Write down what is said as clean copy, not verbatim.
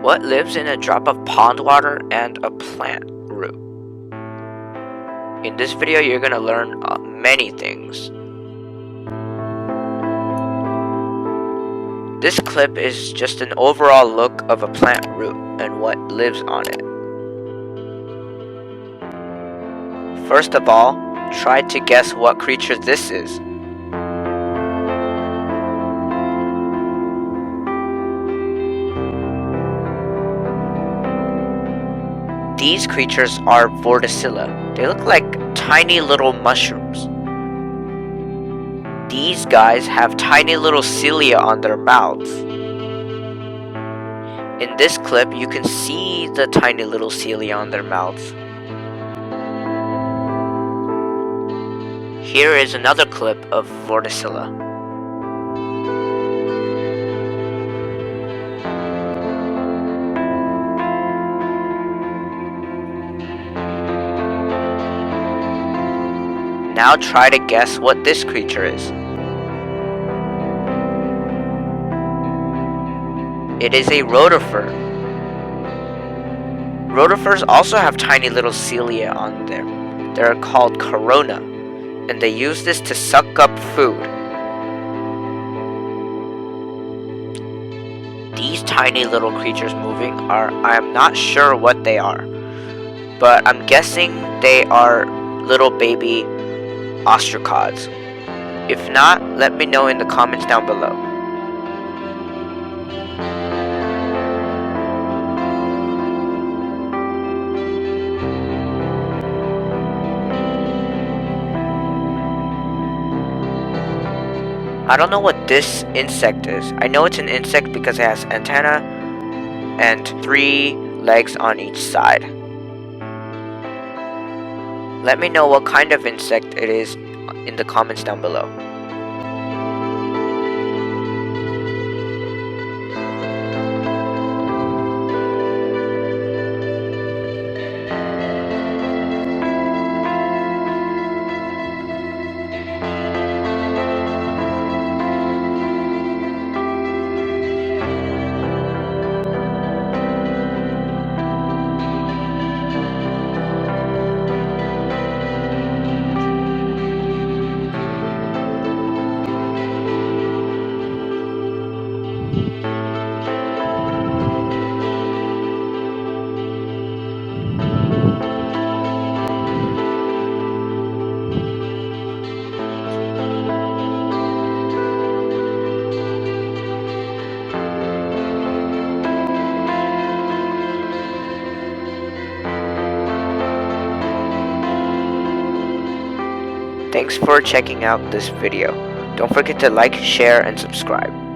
What lives in a drop of pond water and a plant root? In this video, you're going to learn many things. This clip is just an overall look of a plant root and what lives on it. First of all, try to guess what creature this is. These creatures are Vorticella. They look like tiny little mushrooms. These guys have tiny little cilia on their mouths. In this clip, you can see the tiny little cilia on their mouths. Here is another clip of Vorticella. Now try to guess what this creature is. It is a rotifer. Rotifers also have tiny little cilia on them. They're called corona, and they use this to suck up food. These tiny little creatures moving I'm not sure what they are, but I'm guessing they are little baby ostracods. If not, let me know in the comments down below. I don't know what this insect is. I know it's an insect because it has antenna and 3 legs on each side. Let me know what kind of insect it is in the comments down below. Thanks for checking out this video. Don't forget to like, share, and subscribe.